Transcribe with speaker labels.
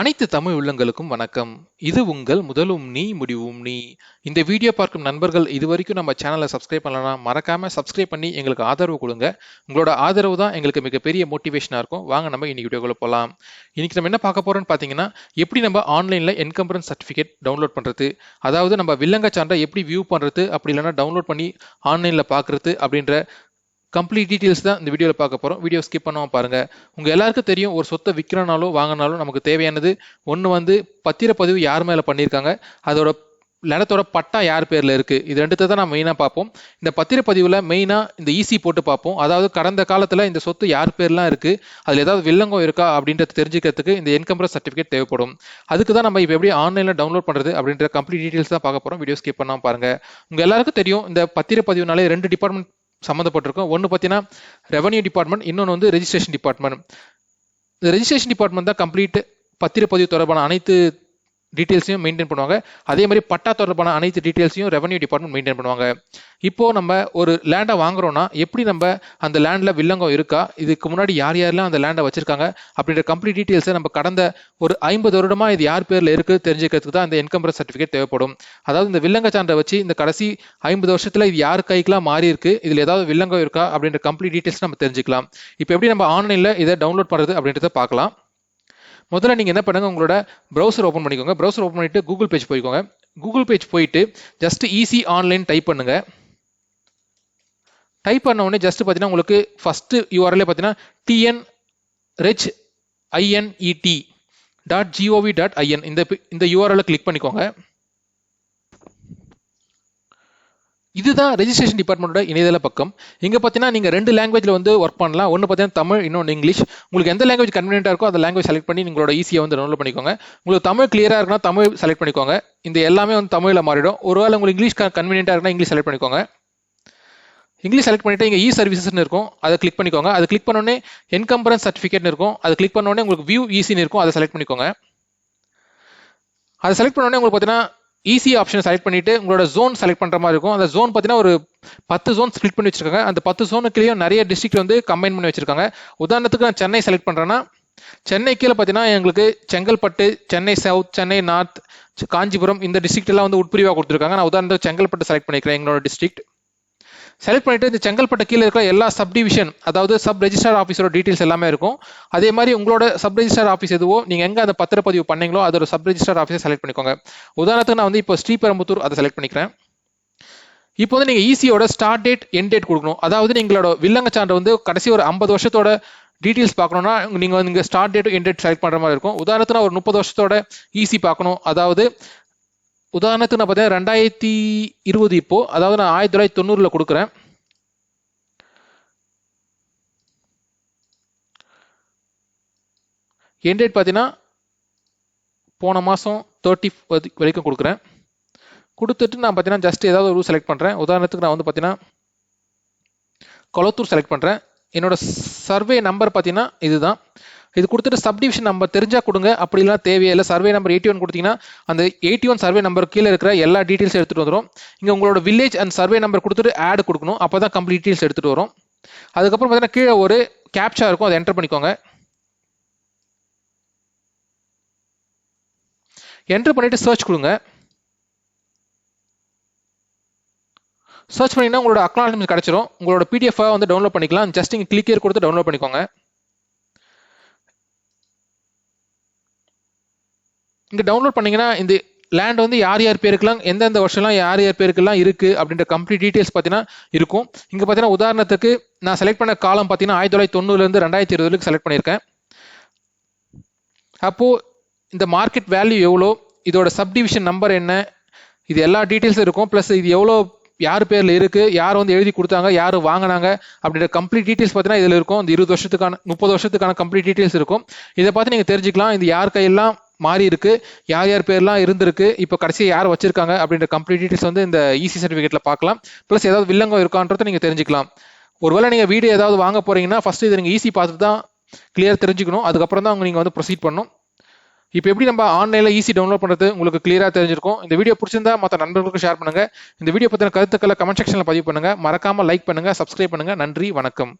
Speaker 1: அனைத்து தமிழ் உள்ளங்களுக்கும் வணக்கம். இது உங்கள் முதலும் நீ முடிவும் நீ. இந்த வீடியோ பார்க்கும் நண்பர்கள் இதுவரைக்கும் நம்ம சேனலை சப்ஸ்கிரைப் பண்ணலாம், மறக்காம சப்ஸ்கிரைப் பண்ணி எங்களுக்கு ஆதரவு கொடுங்க. உங்களோட ஆதரவு தான் எங்களுக்கு மிகப்பெரிய மோட்டிவேஷனா இருக்கும். வாங்க நம்ம இன்னைக்கு வீடியோக்குள்ள போகலாம். இன்னைக்கு நம்ம என்ன பார்க்க போறோம்னு பார்த்தீங்கன்னா, எப்படி நம்ம ஆன்லைன்ல என்கம்பரன்ஸ் சர்டிஃபிகேட் டவுன்லோட் பண்றது, அதாவது நம்ம வில்லங்க சான்றை எப்படி வியூ பண்றது, அப்படி இல்லைன்னா டவுன்லோட் பண்ணி ஆன்லைன்ல பார்க்கறது அப்படின்ற கம்ப்ளீட் டீட்டெயில்ஸ் தான் இந்த வீடியோவில் பார்க்க போகிறோம். வீடியோ ஸ்கிப் பண்ணாமல் பாருங்க. உங்கள் எல்லாருக்கும் தெரியும், ஒரு சொத்தை விற்கிறனாலும் வாங்கினாலும் நமக்கு தேவையானது ஒன்று பத்திரப்பதிவு யார் மேலே பண்ணியிருக்காங்க, அதோட நிலத்தோட பட்டா யார் பேரில் இருக்குது. இது ரெண்டுத்தை தான் நான் மெயினாக பார்ப்போம். இந்த பத்திரப்பதிவில் மெயினாக இந்த ஈசி போட்டு பார்ப்போம். அதாவது கடந்த காலத்தில் இந்த சொத்து யார் பேர்லாம் இருக்குது, அதில் ஏதாவது வில்லங்கம் இருக்கா அப்படின்றத தெரிஞ்சுக்கிறதுக்கு இந்த என்கம்பரன்ஸ் சர்டிஃபிகேட் தேவைப்படும். அதுக்கு தான் நம்ம இப்போ எப்படி ஆன்லைனில் டவுன்லோட் பண்ணுறது அப்படின்ற கம்ப்ளீட் டீட்டெயில்ஸ் தான் பார்க்க போகிறோம். வீடியோ ஸ்கிப் பண்ணாமல் பாருங்கள். உங்கள் எல்லாருக்கும் தெரியும், இந்த பத்திரப்பதிவுனாலே 2 டிபார்ட்மெண்ட் சம்மந்தப்பட்டிருக்கும். ஒன்று பார்த்தீங்கன்னா ரெவன்யூ டிபார்ட்மெண்ட், இன்னொன்று வந்து ரெஜிஸ்ட்ரேஷன் டிபார்ட்மெண்ட். இந்த ரெஜிஸ்ட்ரேஷன் டிபார்ட்மெண்ட் தான் கம்ப்ளீட் பத்திரப்பதிவு தொடர்பான அனைத்து டீட்டெயில்ஸையும் மெயின்டைன் பண்ணுவாங்க. அதே மாதிரி பட்டா தொடர்பான அனைத்து டீட்டெயில்ஸையும் ரெவன்யூ டிபார்ட்மெண்ட் மெயின்டைன் பண்ணுவாங்க. இப்போ நம்ம ஒரு லேண்டை வாங்குறோம்னா எப்படி நம்ம அந்த லேண்டில் வில்லங்கம் இருக்கா, இதுக்கு முன்னாடி யார் யாரெல்லாம் அந்த லேண்டை வச்சிருக்காங்க அப்படின்ற கம்ப்ளீட் டீட்டெயில்ஸை நம்ம கடந்த ஒரு 50 வருடமா இது யார் பேரில் இருக்குது தெரிஞ்சுக்கிறதுக்கு தான் இந்த என்கம்பரன்ஸ் சர்டிஃபிகேட் தேவைப்படும். அதாவது இந்த வில்லங்க சான்றை வச்சு இந்த கடைசி 50 வருஷத்துல இது யார் கைக்கெல்லாம் மாறி இருக்கு, இதில் ஏதாவது வில்லங்கம் இருக்கா அப்படின்ற கம்ப்ளீட் டீட்டெயில்ஸ் நம்ம தெரிஞ்சுக்கலாம். இப்போ எப்படி நம்ம ஆன்லைனில் இதை டவுன்லோட் பண்ணுறது அப்படின்றத பார்க்கலாம். முதல்ல நீங்கள் என்ன பண்ணுங்க, உங்களோட ப்ரௌசர் ஓப்பன் பண்ணிக்கோங்க. ப்ரௌசர் ஓப்பன் பண்ணிட்டு கூகுள் பேஜ் போய்க்கோங்க. கூகுள் பேஜ் போயிட்டு ஜஸ்ட் ஈசி ஆன்லைன் டைப் பண்ணுங்க. டைப் பண்ண உடனே ஜஸ்ட் பார்த்தீங்கன்னா உங்களுக்கு ஃபர்ஸ்ட் யூஆர்எல் பார்த்தீங்கன்னா tnrechinet.gov.in இந்த யூஆர்எல் கிளிக் பண்ணிக்கோங்க. இதுதான் ரெஜிஸ்ட்ரேஷன் டிபார்ட்மெண்டோட இணையதள பக்கம். இங்கே பார்த்தீங்கன்னா நீங்கள் 2 லாங்குவேஜில் வந்து ஒர்க் பண்ணலாம். ஒன்று பார்த்தீங்கன்னா தமிழ், இன்னொன்று இங்கிலீஷ். உங்களுக்கு எந்த லாங்குவேஜ் கன்வீனியன்ட்டாக இருக்கோ அந்த லாங்குவேஜ் செலக்ட் பண்ணி உங்களோட ஈஸியாக வந்து டவுன்லோட் பண்ணிக்கோங்க. உங்களுக்கு தமிழ் கிளியராக இருக்குன்னா தமிழ் செலக்ட் பண்ணிக்கோங்க. இந்த எல்லாமே வந்து தமிழில் மாறிடும். ஒருவேளை உங்களுக்கு இங்கிலீஷ் கன்வீனியன்ட்டாக இருக்குன்னா இங்கிலீஷ் செலக்ட் பண்ணிக்கோங்க. இங்கிலீஷ் செலக்ட் பண்ணிட்டு இங்கே இ சர்வீசஸ்னு இருக்கும், அதை கிளிக் பண்ணிக்கோங்க. அது கிளிக் பண்ணோடனே என்கம்பரன்ஸ் சர்டிஃபிகேட்னு இருக்கும், அது கிளிக் பண்ணோடனே உங்களுக்கு வியூ ஈஸின்னு இருக்கும், அதை செலக்ட் பண்ணிக்கோங்க. அதை செலக்ட் பண்ணோடனே உங்களுக்கு பார்த்தீங்கன்னா ஈஸி ஆப்ஷன் செலக்ட் பண்ணிட்டு உங்களோட ஜோன் செலக்ட் பண்ற மாதிரி இருக்கும். அந்த ஜோன் பார்த்தீங்கன்னா ஒரு 10 ஜோன் ஸ்பிளிட் பண்ணி வச்சிருக்காங்க. அந்த 10 ஜோனுக்குள்ளேயும் நிறைய டிஸ்ட்ரிக்ட் வந்து கம்பைன் பண்ணி வச்சிருக்காங்க. உதாரணத்துக்கு நான் சென்னை செலக்ட் பண்றேன்னா, சென்னை கீழே பார்த்தீங்கன்னா எங்களுக்கு செங்கல்பட்டு, சென்னை சவுத், சென்னை நார்த், காஞ்சிபுரம் இந்த டிஸ்ட்ரிக்ட் எல்லாம் வந்து உட்பிரிவாக கொடுத்துருக்காங்க. நான் உதாரணத்துக்கு செங்கல்பட்டு செலக்ட் பண்ணிக்கிறேன். எங்களோட டிஸ்ட்ரிக்ட் செலக்ட் பண்ணிட்டு இந்த செங்கல்பட்டு கீழே இருக்கிற எல்லா சப் டிவிஷன், அதாவது சப் ரெஜிஸ்டர் ஆஃபீஸோட டீட்டெயில்ஸ் எல்லாமே இருக்கும். அதே மாதிரி உங்களோட சப் ரெஜிஸ்டர் ஆஃபீஸ் எதுவோ, நீங்க எங்க அந்த பத்திரப்பதிவு பண்ணீங்களோ அதோட சப் ரெஜிஸ்டர் ஆஃபீஸை செலக்ட் பண்ணிக்கோங்க. உதாரணத்துக்கு நான் வந்து இப்போ ஸ்ரீபெரும்புத்தூர் அதை செலக்ட் பண்ணிக்கிறேன். இப்போ வந்து நீங்க ஈஸியோட ஸ்டார்ட் டேட், எண்ட் டேட் கொடுக்கணும். அதாவது நீங்களோட வில்லங்க சான்று வந்து கடைசி ஒரு 50 வருஷத்தோட டீட்டெயில்ஸ் பார்க்கணும்னா நீங்க வந்து start date, end date select பண்ற மாதிரி இருக்கும். உதாரணத்துக்கு ஒரு 30 வருஷத்தோட ஈஸி பார்க்கணும். அதாவது உதாரணத்துக்கு நான் பார்த்தீங்கன்னா 2020 இப்போ, அதாவது நான் 1990 கொடுக்குறேன். எண்ட் டேட் பார்த்தீங்கன்னா போன மாதம் 30 வரைக்கும் கொடுக்குறேன். கொடுத்துட்டு நான் பார்த்தீங்கன்னா ஜஸ்ட் ஏதாவது ஒரு செலக்ட் பண்ணுறேன். உதாரணத்துக்கு நான் வந்து பார்த்தீங்கன்னா கொளத்தூர் செலக்ட் பண்ணுறேன். என்னோட சர்வே நம்பர் பார்த்தீங்கன்னா இதுதான். இது கொடுத்துட்டு சப்டிவிஷன் நம்பர் தெரிஞ்சா கொடுங்க, அப்படி இல்லைனா தேவையில்லை. சர்வே நம்பர் 81 கொடுத்தீங்கன்னா அந்த 81 சர்வே நம்பர் கீழே இருக்கிற எல்லா டீட்டெயில்ஸ் எடுத்துகிட்டு வந்துடும். இங்கே உங்களோட வில்லேஜ் அண்ட் சர்வே நம்பர் கொடுத்துட்டு ஆட் கொடுக்கணும், அப்போ தான் கம்ப்ளீட் டீட்டெயில்ஸ் எடுத்துகிட்டு வரும். அதுக்கப்புறம் பார்த்தீங்கன்னா கீழே ஒரு கேப்சா இருக்கும், அதை என்டர் பண்ணிக்கோங்க. என்டர் பண்ணிட்டு சர்ச் கொடுங்க. சர்ச் பண்ணிங்கன்னா உங்களோட அக்னாலஜ்மெண்ட் கிடைச்சிரும். உங்களோட பிடிஎஃப் வந்து டவுன்லோட் பண்ணிக்கலாம். ஜஸ்ட் இங்கே கிளிக் ஹியர் கொடுத்து டவுன்லோட் பண்ணிக்கோங்க. இங்கே டவுன்லோட் பண்ணீங்கன்னா இந்த லேண்ட் வந்து யார் யார் பேருக்குலாம், எந்தெந்த வருஷம்லாம் யார் யார் பேருக்குலாம் இருக்கு அப்படின்ற கம்ப்ளீட் டீட்டெயில்ஸ் பார்த்தீங்கன்னா இருக்கும். இங்கே பார்த்தீங்கன்னா உதாரணத்துக்கு நான் செலக்ட் பண்ண காலம் பார்த்தீங்கன்னா 1990 2020 செலக்ட் பண்ணியிருக்கேன். அப்போ இந்த மார்க்கெட் வேல்யூ எவ்வளோ, இதோட சப்டிவிஷன் நம்பர் என்ன, இது எல்லா டீட்டெயில்ஸும் இருக்கும். ப்ளஸ் இது எவ்வளோ யார் பேரில் இருக்கு, யார் வந்து எழுதி கொடுத்தாங்க, யார் வாங்கினாங்க அப்படின்ற கம்ப்ளீட் டீட்டெயில்ஸ் பார்த்தீங்கன்னா இதில் இருக்கும். இந்த 20 வருஷத்துக்கான 30 வருஷத்துக்கான கம்ப்ளீட் டீட்டெயில்ஸ் இருக்கும். இதை பார்த்து நீங்கள் தெரிஞ்சுக்கலாம் இது யார் கையெல்லாம் மாறி இருக்கு, யார் யார் பேர்லாம் இருந்திருக்கு, இப்போ கடைசியாக யார் வச்சிருக்காங்க அப்படின்ற கம்ப்ளீட் டீட்டெயில்ஸ் வந்து இந்த ஈசி சர்டிஃபிகேட்ல பார்க்கலாம். ப்ளஸ் ஏதாவது வில்லங்கம் இருக்கான்றதை நீங்கள் தெரிஞ்சுக்கலாம். ஒருவேளை நீங்கள் வீடு ஏதாவது வாங்க போறீங்கன்னா ஃபர்ஸ்ட் இதை நீங்கள் ஈஸி பார்த்துட்டு தான் கிளியர் தெரிஞ்சுக்கணும். அதுக்கப்புறம் தான் நீங்கள் வந்து ப்ரொசீட் பண்ணணும். இப்போ எப்படி நம்ம ஆன்லைனில் ஈஸி டவுன்லோட் பண்ணுறது உங்களுக்கு கிளியராக தெரிஞ்சிருக்கும். இந்த வீடியோ பிடிச்சிருந்தா மற்ற நண்பர்களுக்கு ஷேர் பண்ணுங்க. இந்த வீடியோ பற்றின கருத்துக்களை கமெண்ட் செக்ஷனில் பதிவு பண்ணுங்க. மறக்காம லைக் பண்ணுங்க, சப்ஸ்கிரைப் பண்ணுங்க. நன்றி, வணக்கம்.